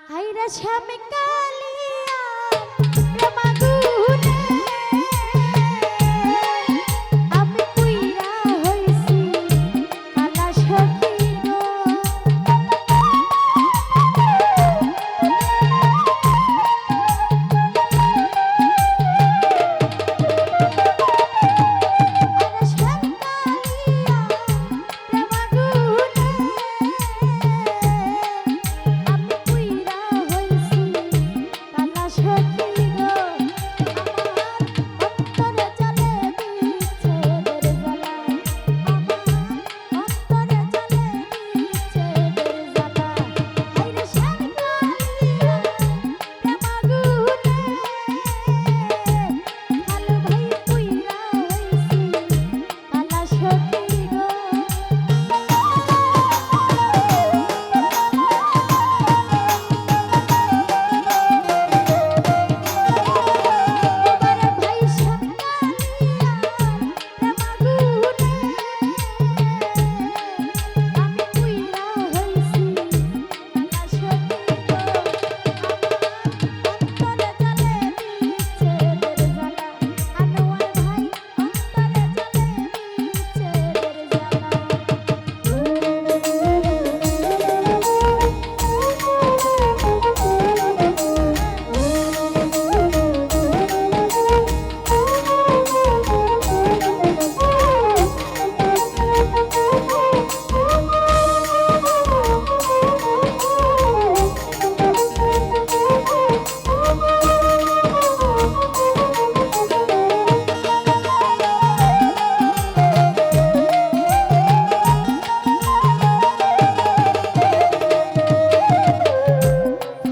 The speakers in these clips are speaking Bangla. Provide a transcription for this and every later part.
হাইরা শ্যামে কালিয়া প্রেমাগুনে আমি পুইরা হইছি কালা সখী গো। হাইরা শ্যাম কালিয়া প্রেমাগুনে আমি পুইরা হইছি কালা সখী গো। আমার অন্তরে জ্বলে বিচ্ছেদের জ্বালা, আমার অন্তরে জ্বলে বিচ্ছেদের জ্বালা। হাইরে শ্যাম কালিয়া প্রেমাগুনে ভালো ভাই পুইরা হইছি কালা সখী গো। এবারে ভাই শ্যাম কালিয়া প্রেমাগুনে আমি পুইরা হইছি কালা সখী গো। আমার অন্তরে জ্বলে বিচ্ছেদের জ্বালা, আনোয়ার ভাই অন্তরে জ্বলে বিচ্ছেদের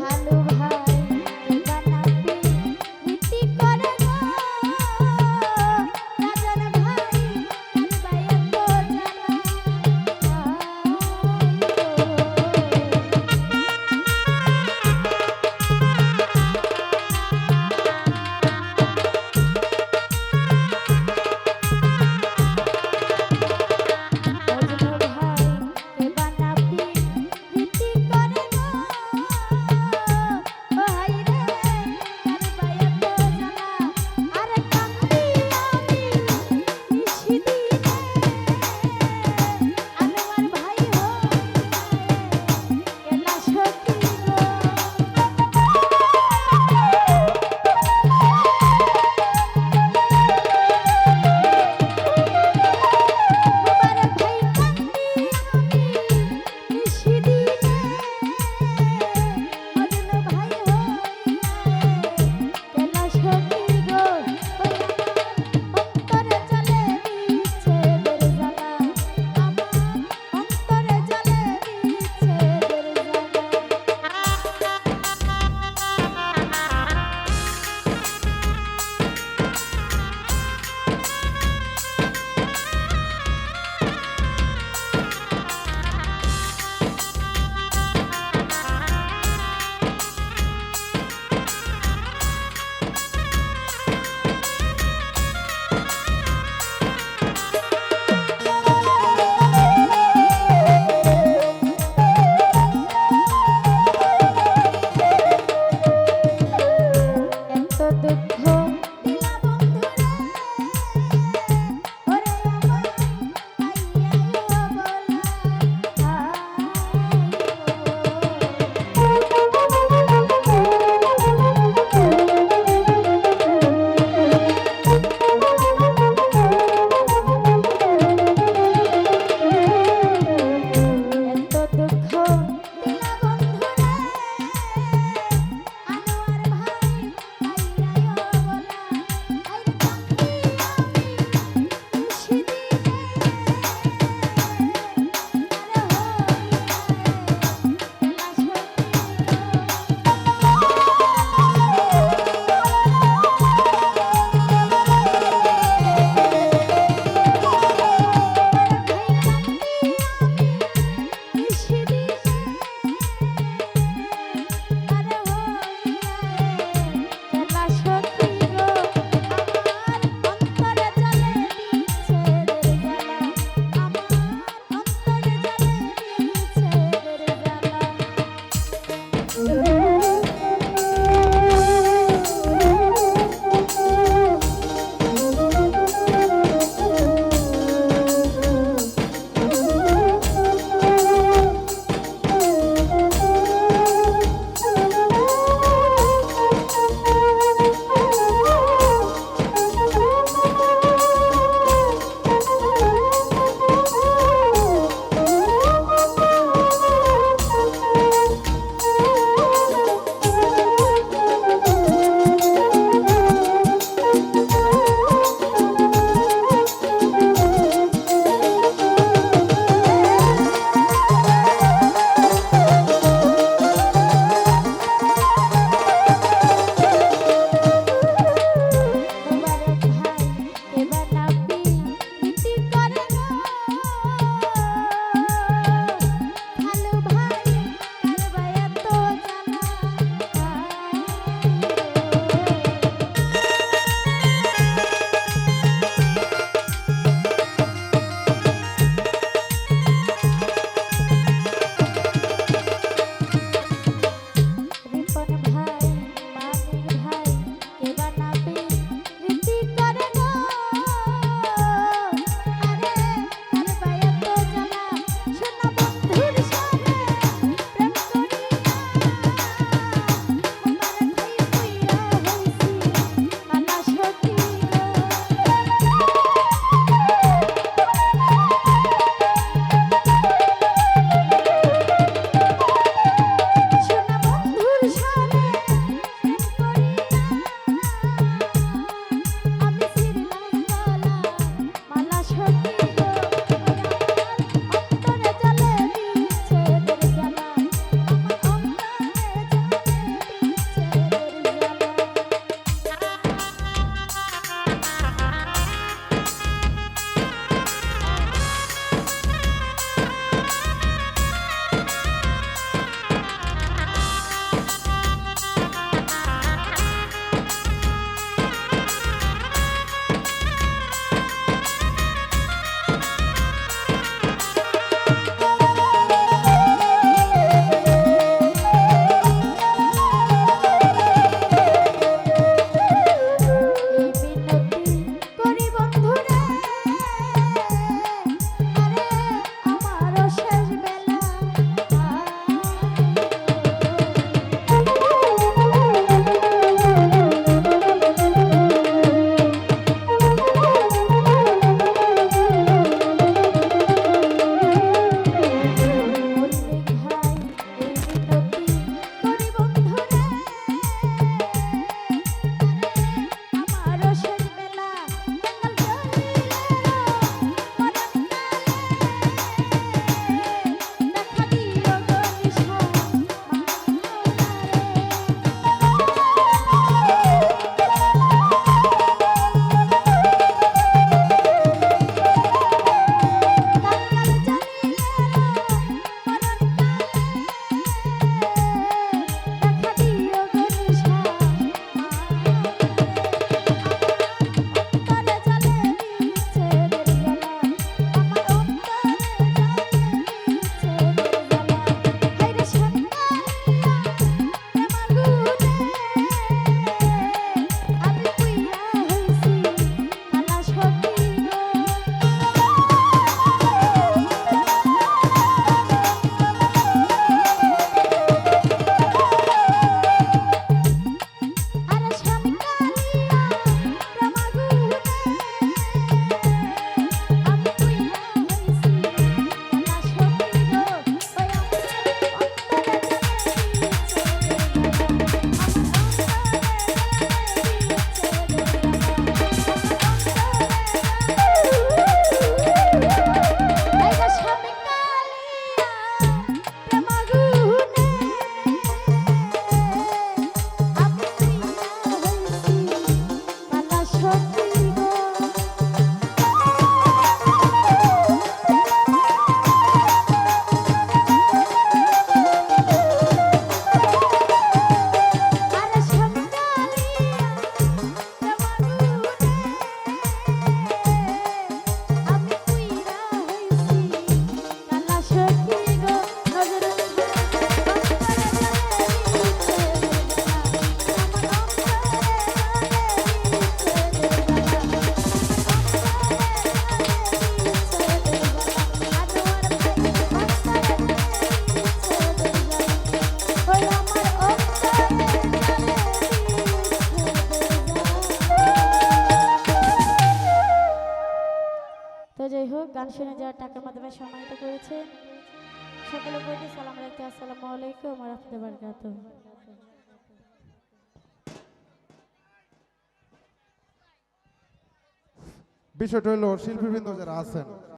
ভালো ভাই বানাবি রীতি করে গো, রাজার ভাই কারবাই এত জ্বালা। মজনু ভাই বানাবি রীতি করে গো, ও হাইরে কারবাই এত জ্বালা। আরে কান্দি আমি নিশিদিনে আনোয়ার ভাই হইয়া এলা সখী গো। মোবারক ভাই কান্দি আমি নিশিদিনে মজনু ভাই হইয়া এলা সখী গো। ওই আমার অন্তরে জ্বলে বিচ্ছেদের জ্বালা, আমার অন্তরে জ্বলে বিচ্ছেদের এত দুঃখ দিলা বন্ধুরে, ওরে আমার আইয়াও বলা এত দুঃখ দিলা বন্ধুরে, আনোয়ার ভাই আইয়াও বলা। আইরে কান্দি আমি নিশিদিনে আরে হইয়া এলা সখী গো। আমার অন্তরে জ্বলে বিচ্ছেদের জ্বালা, আমার অন্তরে জ্বলে বিচ্ছেদের জ্বালা। হোক। গান শুনে যাওয়ার টাকার মাধ্যমে সম্মানিত করেছেন সকলে বলি সালাম আলাইকুম, আসসালামু আলাইকুম ওয়া রাহমাতুল্লাহি ওয়া বারাকাতুহু। বিষয়টা হলো শিল্পীবৃন্দ যারা আছেন